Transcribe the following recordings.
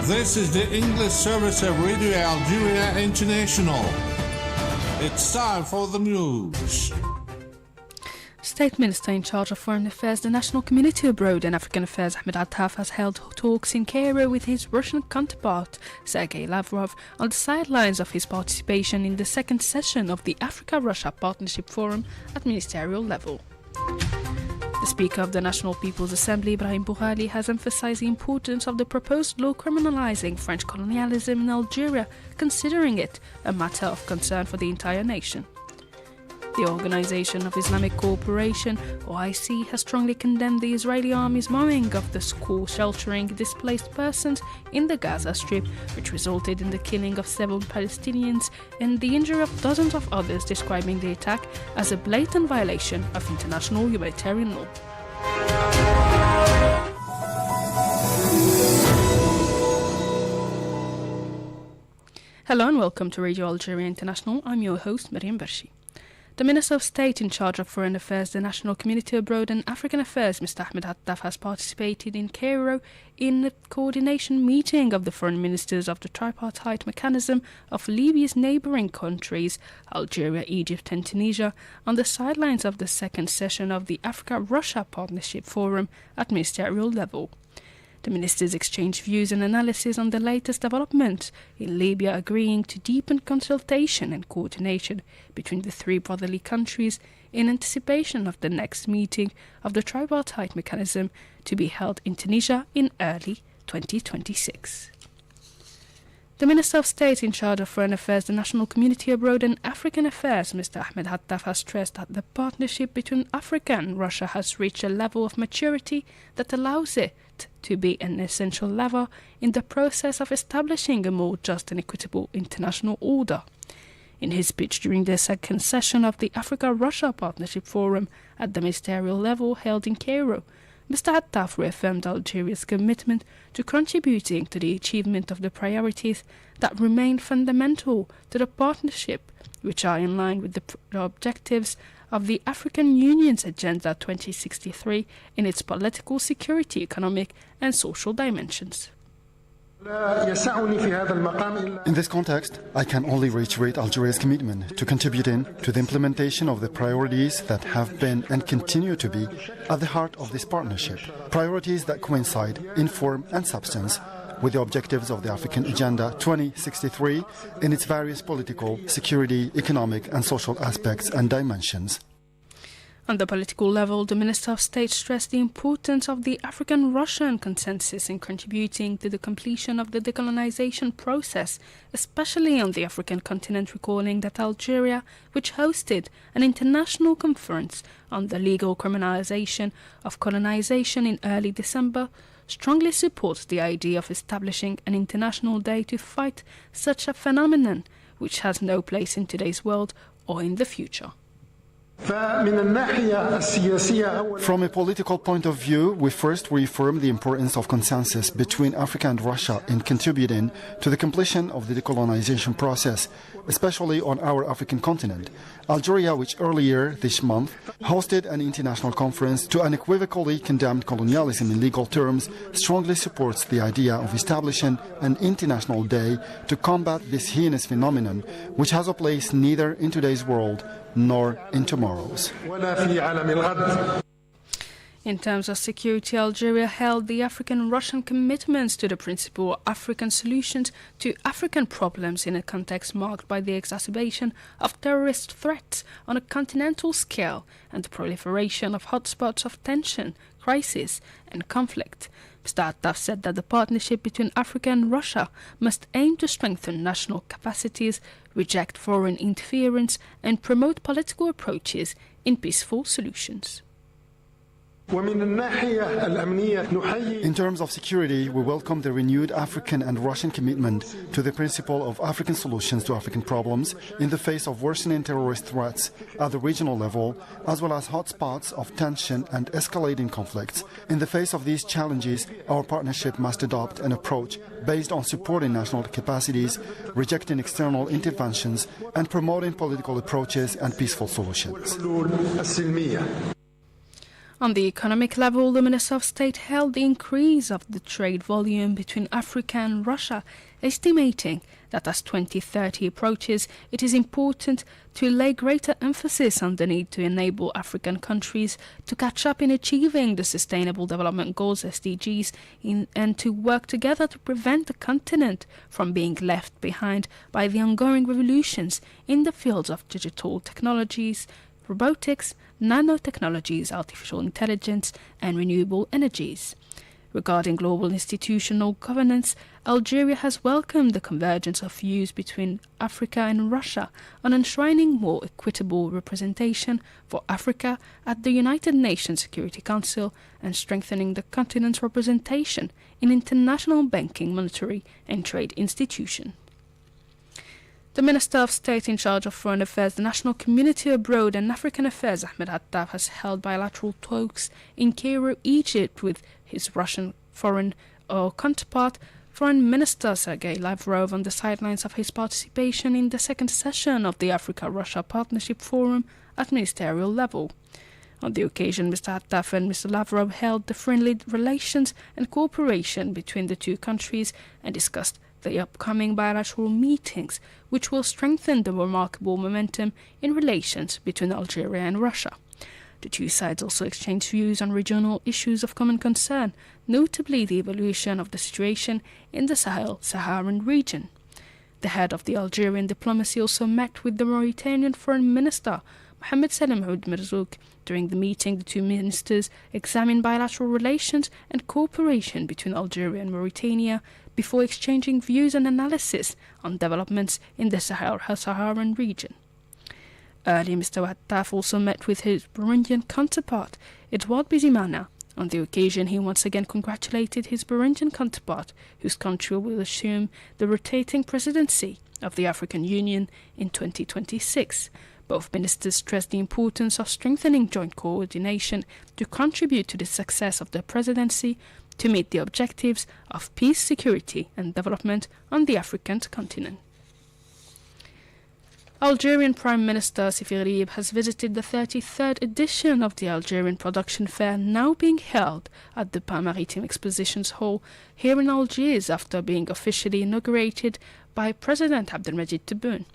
This is the English service of Radio Algeria International. It's time for the news. State Minister in charge of Foreign Affairs, the National Community Abroad and African Affairs, Ahmed Attaf, has held talks in Cairo with his Russian counterpart, Sergei Lavrov, on the sidelines of his participation in the second session of the Africa-Russia Partnership Forum at ministerial level. The Speaker of the National People's Assembly, Ibrahim Boughali, has emphasized the importance of the proposed law criminalizing French colonialism in Algeria, considering it a matter of concern for the entire nation. The Organization of Islamic Cooperation, OIC, has strongly condemned the Israeli army's bombing of the school sheltering displaced persons in the Gaza Strip, which resulted in the killing of several Palestinians and the injury of dozens of others, describing the attack as a blatant violation of international humanitarian law. Hello and welcome to Radio Algeria International. I'm your host, Miriam Bershi. The Minister of State in charge of Foreign Affairs, the National Community Abroad and African Affairs, Mr. Ahmed Attaf, has participated in Cairo in a coordination meeting of the foreign ministers of the tripartite mechanism of Libya's neighbouring countries, Algeria, Egypt and Tunisia, on the sidelines of the second session of the Africa-Russia Partnership Forum at ministerial level. The ministers exchanged views and analysis on the latest developments in Libya, agreeing to deepen consultation and coordination between the three brotherly countries in anticipation of the next meeting of the tripartite mechanism to be held in Tunisia in early 2026. The Minister of State in charge of Foreign Affairs, the National Community Abroad and African Affairs, Mr. Ahmed Attaf, has stressed that the partnership between Africa and Russia has reached a level of maturity that allows it to be an essential lever in the process of establishing a more just and equitable international order. In his speech during the second session of the Africa-Russia Partnership Forum at the ministerial level held in Cairo, Mr. Attaf reaffirmed Algeria's commitment to contributing to the achievement of the priorities that remain fundamental to the partnership, which are in line with the objectives of the African Union's Agenda 2063 in its political, security, economic and social dimensions. In this context, I can only reiterate Algeria's commitment to contributing to the implementation of the priorities that have been and continue to be at the heart of this partnership. Priorities that coincide in form and substance with the objectives of the African Agenda 2063 in its various political, security, economic and social aspects and dimensions. On the political level, the Minister of State stressed the importance of the African-Russian consensus in contributing to the completion of the decolonization process, especially on the African continent, recalling that Algeria, which hosted an international conference on the legal criminalization of colonization in early December, strongly supports the idea of establishing an international day to fight such a phenomenon, which has no place in today's world or in the future. From a political point of view, we first reaffirm the importance of consensus between Africa and Russia in contributing to the completion of the decolonization process, especially on our African continent. Algeria, which earlier this month hosted an international conference to unequivocally condemn colonialism in legal terms, strongly supports the idea of establishing an international day to combat this heinous phenomenon, which has a place neither in today's world nor in tomorrow's. In terms of security, Algeria held the African-Russian commitments to the principle of African solutions to African problems in a context marked by the exacerbation of terrorist threats on a continental scale and the proliferation of hotspots of tension, crisis and conflict. Mr. Attaf said that the partnership between Africa and Russia must aim to strengthen national capacities, reject foreign interference and promote political approaches in peaceful solutions. In terms of security, we welcome the renewed African and Russian commitment to the principle of African solutions to African problems in the face of worsening terrorist threats at the regional level, as well as hotspots of tension and escalating conflicts. In the face of these challenges, our partnership must adopt an approach based on supporting national capacities, rejecting external interventions, and promoting political approaches and peaceful solutions. On the economic level, the Minister of State hailed the increase of the trade volume between Africa and Russia, estimating that as 2030 approaches, it is important to lay greater emphasis on the need to enable African countries to catch up in achieving the Sustainable Development Goals (SDGs) and to work together to prevent the continent from being left behind by the ongoing revolutions in the fields of digital technologies, robotics, nanotechnologies, artificial intelligence, and renewable energies. Regarding global institutional governance, Algeria has welcomed the convergence of views between Africa and Russia on enshrining more equitable representation for Africa at the United Nations Security Council and strengthening the continent's representation in international banking, monetary, and trade institutions. The Minister of State in charge of Foreign Affairs, the National Community Abroad and African Affairs, Ahmed Attaf, has held bilateral talks in Cairo, Egypt, with his Russian foreign counterpart, Foreign Minister Sergei Lavrov, on the sidelines of his participation in the second session of the Africa-Russia Partnership Forum at ministerial level. On the occasion, Mr. Attaf and Mr. Lavrov held the friendly relations and cooperation between the two countries and discussed the upcoming bilateral meetings, which will strengthen the remarkable momentum in relations between Algeria and Russia. The two sides also exchanged views on regional issues of common concern, notably the evolution of the situation in the Saharan region. The head of the Algerian diplomacy also met with the Mauritanian Foreign Minister, Mohamed Salim Oud Merzouk. During the meeting, the two ministers examined bilateral relations and cooperation between Algeria and Mauritania before exchanging views and analysis on developments in the Saharan region. Earlier, Mr. Attaf also met with his Burundian counterpart, Edouard Bizimana. On the occasion, he once again congratulated his Burundian counterpart, whose country will assume the rotating presidency of the African Union in 2026. Both ministers stressed the importance of strengthening joint coordination to contribute to the success of the presidency to meet the objectives of peace, security, and development on the African continent. Algerian Prime Minister Sifri Gharieb has visited the 33rd edition of the Algerian Production Fair, now being held at the Maritime Expositions Hall here in Algiers, after being officially inaugurated by President Abdelmajid Tebboune.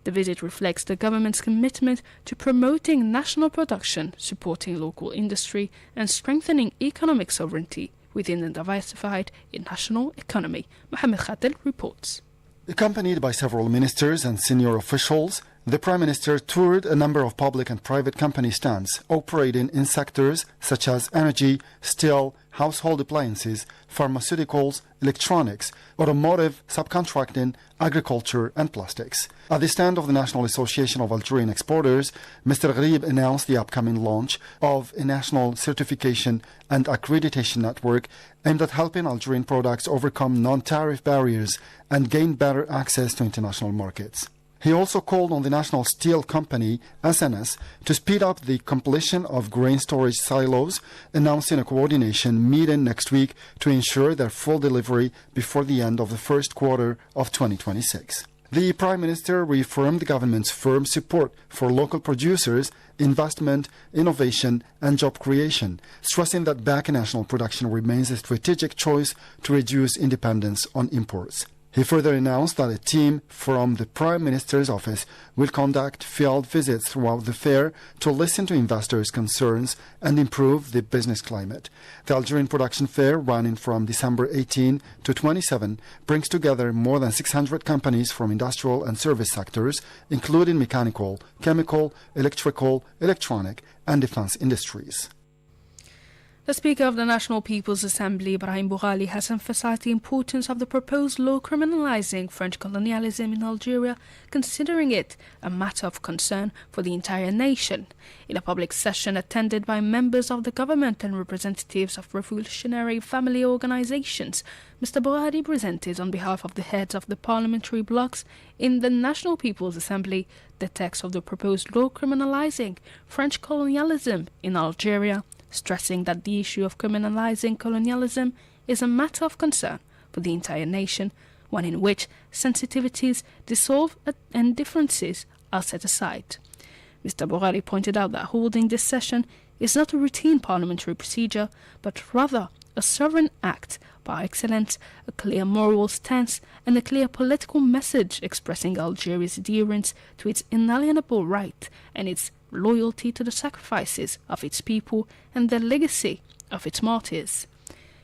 The visit reflects the government's commitment to promoting national production, supporting local industry, and strengthening economic sovereignty within the diversified national economy. Mohamed Khatel reports. Accompanied by several ministers and senior officials, the Prime Minister toured a number of public and private company stands operating in sectors such as energy, steel, household appliances, pharmaceuticals, electronics, automotive, subcontracting, agriculture and plastics. At the stand of the National Association of Algerian Exporters, Mr. Gharieb announced the upcoming launch of a national certification and accreditation network aimed at helping Algerian products overcome non-tariff barriers and gain better access to international markets. He also called on the National Steel Company, SNS, to speed up the completion of grain storage silos, announcing a coordination meeting next week to ensure their full delivery before the end of the first quarter of 2026. The Prime Minister reaffirmed the government's firm support for local producers, investment, innovation and job creation, stressing that backing national production remains a strategic choice to reduce dependence on imports. He further announced that a team from the Prime Minister's office will conduct field visits throughout the fair to listen to investors' concerns and improve the business climate. The Algerian Production Fair, running from December 18 to 27, brings together more than 600 companies from industrial and service sectors, including mechanical, chemical, electrical, electronic, and defense industries. The Speaker of the National People's Assembly, Brahim Boughali, has emphasized the importance of the proposed law criminalizing French colonialism in Algeria, considering it a matter of concern for the entire nation. In a public session attended by members of the government and representatives of revolutionary family organizations, Mr. Boughali presented on behalf of the heads of the parliamentary blocs in the National People's Assembly the text of the proposed law criminalizing French colonialism in Algeria, stressing that the issue of criminalizing colonialism is a matter of concern for the entire nation, one in which sensitivities dissolve and differences are set aside. Mr. Boughali pointed out that holding this session is not a routine parliamentary procedure, but rather a sovereign act par excellence, a clear moral stance and a clear political message expressing Algeria's adherence to its inalienable right and its loyalty to the sacrifices of its people and the legacy of its martyrs.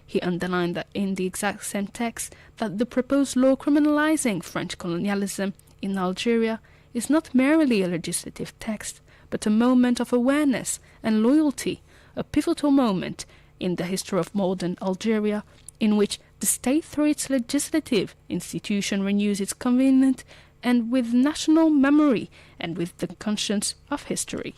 He underlined that in the exact same text that the proposed law criminalizing French colonialism in Algeria is not merely a legislative text, but a moment of awareness and loyalty, a pivotal moment in the history of modern Algeria, in which the state through its legislative institution renews its covenant and with national memory and with the conscience of history.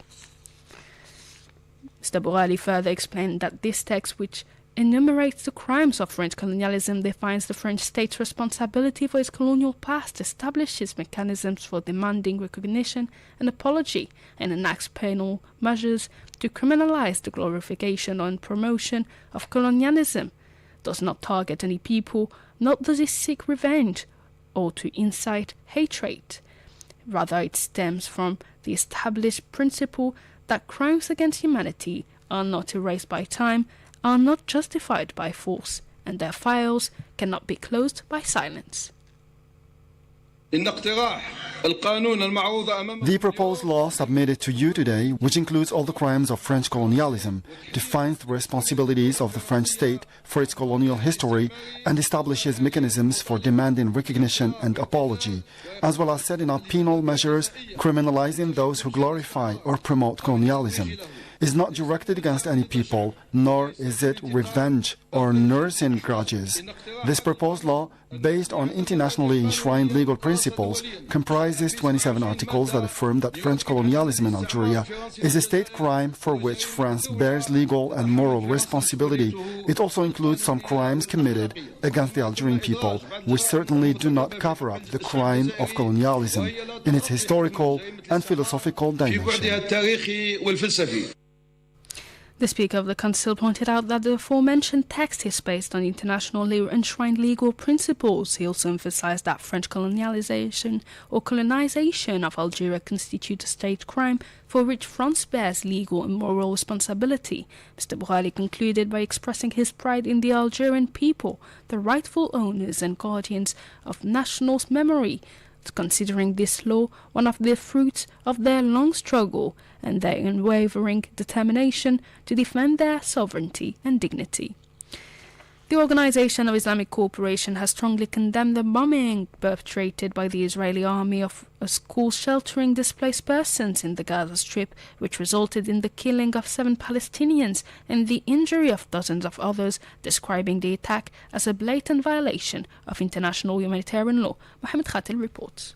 Mr. Bourali further explained that this text, which enumerates the crimes of French colonialism, defines the French state's responsibility for its colonial past, establishes mechanisms for demanding recognition and apology, and enacts penal measures to criminalize the glorification and promotion of colonialism, does not target any people, nor does it seek revenge or to incite hatred. Rather, it stems from the established principle that crimes against humanity are not erased by time, are not justified by force, and their files cannot be closed by silence. The proposed law submitted to you today, which includes all the crimes of French colonialism, defines the responsibilities of the French state for its colonial history and establishes mechanisms for demanding recognition and apology, as well as setting up penal measures criminalizing those who glorify or promote colonialism. Is not directed against any people, nor is it revenge or nursing grudges. This proposed law, based on internationally enshrined legal principles, comprises 27 articles that affirm that French colonialism in Algeria is a state crime for which France bears legal and moral responsibility. It also includes some crimes committed against the Algerian people, which certainly do not cover up the crime of colonialism in its historical and philosophical dimension. The Speaker of the Council pointed out that the aforementioned text is based on internationally enshrined legal principles. He also emphasized that French colonialization or colonization of Algeria constitutes a state crime for which France bears legal and moral responsibility. Mr. Bourali concluded by expressing his pride in the Algerian people, the rightful owners and guardians of national memory, considering this law one of the fruits of their long struggle and their unwavering determination to defend their sovereignty and dignity. The Organization of Islamic Cooperation has strongly condemned the bombing perpetrated by the Israeli army of a school sheltering displaced persons in the Gaza Strip, which resulted in the killing of 7 Palestinians and the injury of dozens of others, describing the attack as a blatant violation of international humanitarian law. Mohamed Khatil reports.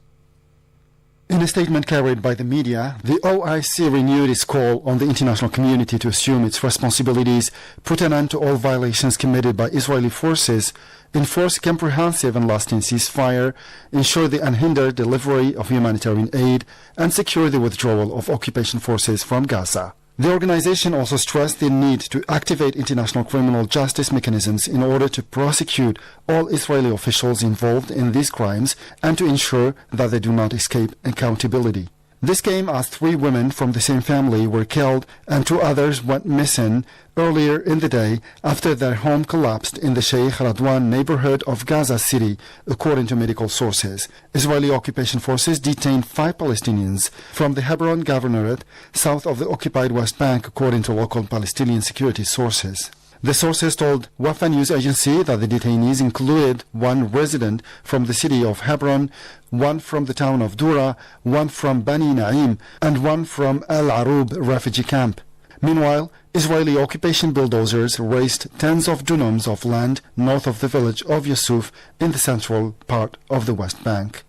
In a statement carried by the media, the OIC renewed its call on the international community to assume its responsibilities, put an end to all violations committed by Israeli forces, enforce comprehensive and lasting ceasefire, ensure the unhindered delivery of humanitarian aid, and secure the withdrawal of occupation forces from Gaza. The organization also stressed the need to activate international criminal justice mechanisms in order to prosecute all Israeli officials involved in these crimes and to ensure that they do not escape accountability. This came as 3 women from the same family were killed and 2 others went missing earlier in the day after their home collapsed in the Sheikh Radwan neighborhood of Gaza City, according to medical sources. Israeli occupation forces detained 5 Palestinians from the Hebron Governorate, south of the occupied West Bank, according to local Palestinian security sources. The sources told Wafa news agency that the detainees included 1 resident from the city of Hebron, 1 from the town of Dura, 1 from Bani Naim, and 1 from Al Arub refugee camp. Meanwhile, Israeli occupation bulldozers razed tens of dunums of land north of the village of Yusuf in the central part of the West Bank.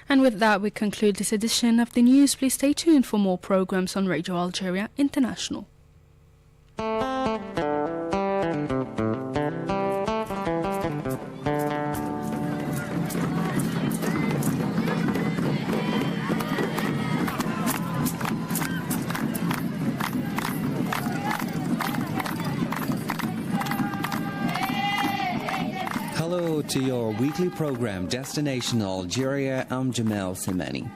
And with that, we conclude this edition of the news. Please stay tuned for more programs on Radio Algeria International. Hello to your weekly program, Destination Algeria. I'm Jamal Semeni.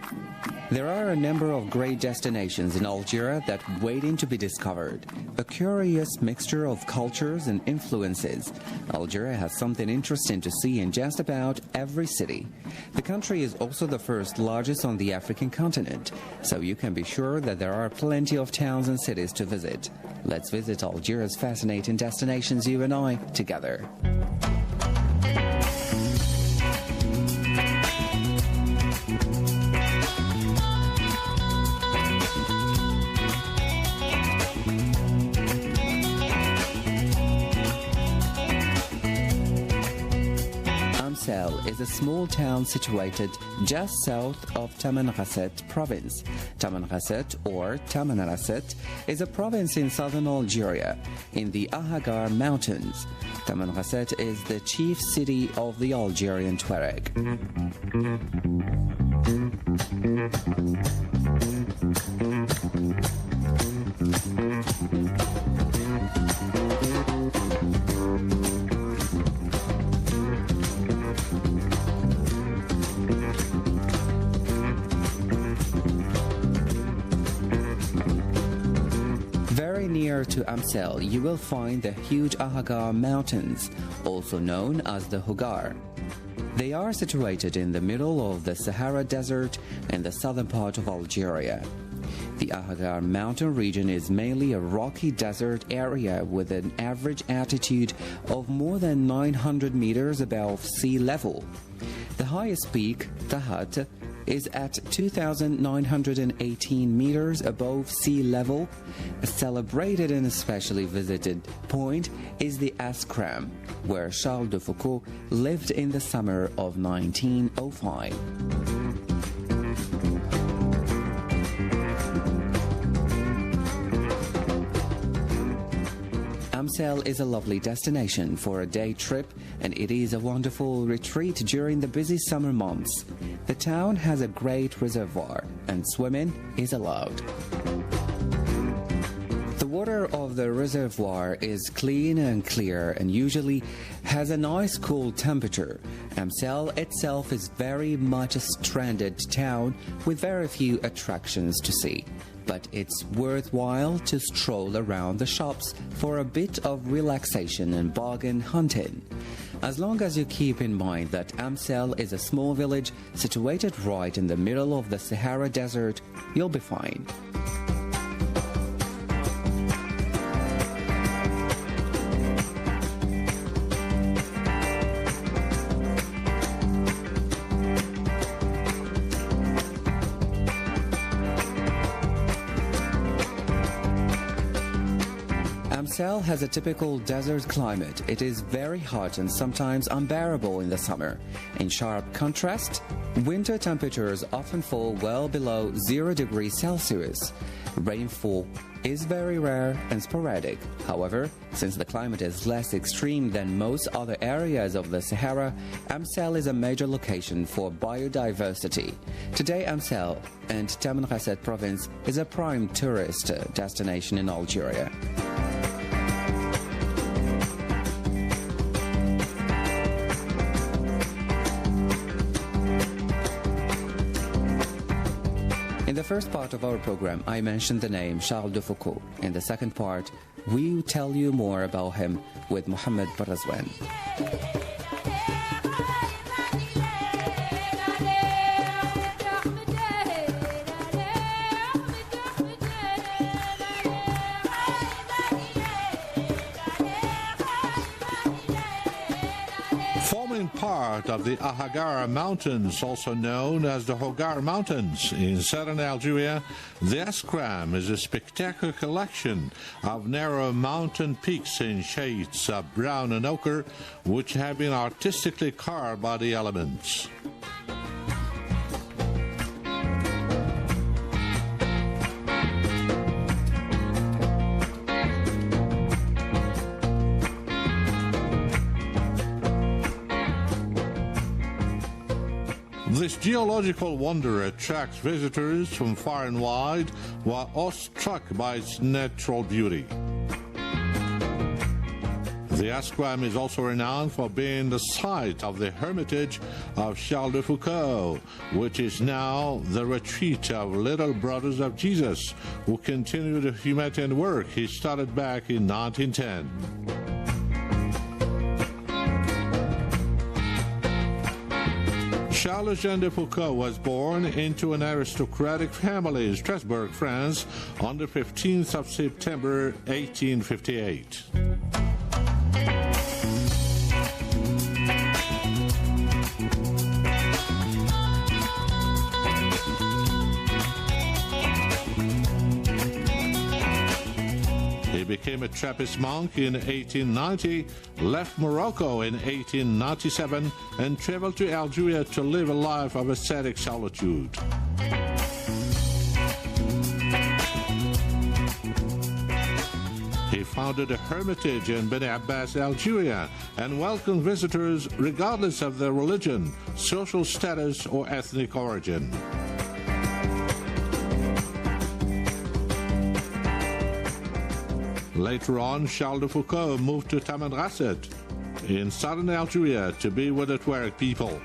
There are a number of great destinations in Algeria that waiting to be discovered. A curious mixture of cultures and influences. Algeria has something interesting to see in just about every city. The country is also the first largest on the African continent, so you can be sure that there are plenty of towns and cities to visit. Let's visit Algeria's fascinating destinations, you and I, together. Amsel is a small town situated just south of Tamanrasset province. Tamanrasset or Tamanrasset is a province in southern Algeria in the Ahagar Mountains. Tamanrasset is the chief city of the Algerian Tuareg. Very near to Amsel, you will find the huge Ahagar Mountains, also known as the Hogar. They are situated in the middle of the Sahara Desert in the southern part of Algeria. The Ahagar mountain region is mainly a rocky desert area with an average altitude of more than 900 meters above sea level. The highest peak, Tahat, is at 2,918 meters above sea level. A celebrated and especially visited point is the Askram, where Charles de Foucault lived in the summer of 1905. Amsel is a lovely destination for a day trip, and it is a wonderful retreat during the busy summer months. The town has a great reservoir, and swimming is allowed. The water of the reservoir is clean and clear and usually has a nice cool temperature. Amsel itself is very much a stranded town with very few attractions to see, but it's worthwhile to stroll around the shops for a bit of relaxation and bargain hunting. As long as you keep in mind that Amsel is a small village situated right in the middle of the Sahara Desert, you'll be fine. Amsel has a typical desert climate. It is very hot and sometimes unbearable in the summer. In sharp contrast, winter temperatures often fall well below 0 degrees Celsius. Rainfall is very rare and sporadic. However, since the climate is less extreme than most other areas of the Sahara, Amsel is a major location for biodiversity. Today, Amsel and Tamanrasset province is a prime tourist destination in Algeria. In the first part of our program, I mentioned the name Charles de Foucault. In the second part, we will tell you more about him with Mohamed Barazwan. Part of the Ahagar Mountains, also known as the Hogar Mountains in southern Algeria, the Askram is a spectacular collection of narrow mountain peaks in shades of brown and ochre, which have been artistically carved by the elements. This geological wonder attracts visitors from far and wide, while awestruck by its natural beauty. The Asquam is also renowned for being the site of the hermitage of Charles de Foucauld, which is now the retreat of Little Brothers of Jesus, who continue the humanitarian work he started back in 1910. Charles-Jean de Foucauld was born into an aristocratic family in Strasbourg, France, on the 15th of September 1858. He became a Trappist monk in 1890, left Morocco in 1897, and traveled to Algeria to live a life of ascetic solitude. He founded a hermitage in Beni Abbas, Algeria, and welcomed visitors regardless of their religion, social status, or ethnic origin. Later on, Charles de Foucauld moved to Tamanrasset in southern Algeria to be with the Tuareg people.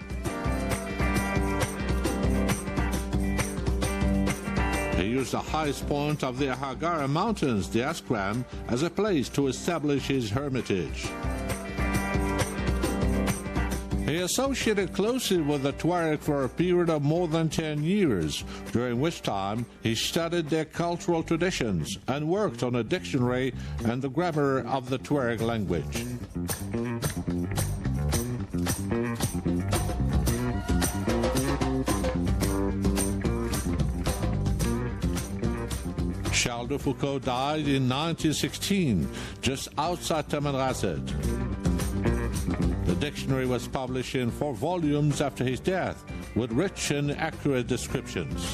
He used the highest point of the Ahagara Mountains, the Asquam, as a place to establish his hermitage. He associated closely with the Tuareg for a period of more than 10 years, during which time he studied their cultural traditions and worked on a dictionary and the grammar of the Tuareg language. Charles de Foucauld died in 1916, just outside Tamanrasset. The dictionary was published in 4 volumes after his death, with rich and accurate descriptions.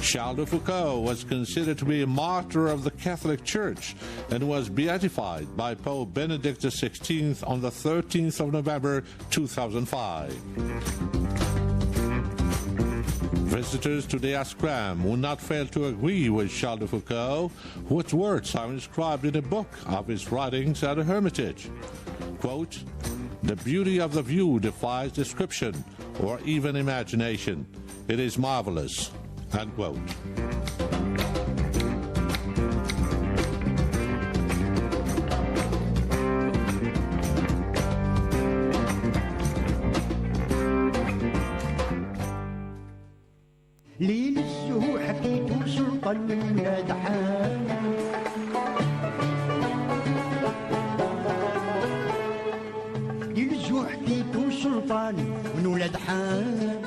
Charles de Foucauld was considered to be a martyr of the Catholic Church and was beatified by Pope Benedict XVI on the 13th of November 2005. Visitors to the Asquam will not fail to agree with Charles de Foucauld, whose words are inscribed in a book of his writings at a hermitage. Quote, "The beauty of the view defies description or even imagination. It is marvelous." Unquote. ليل السهو حكيتو سلطان من ولاد حان ليل السهو حكيتو سلطان من ولاد حان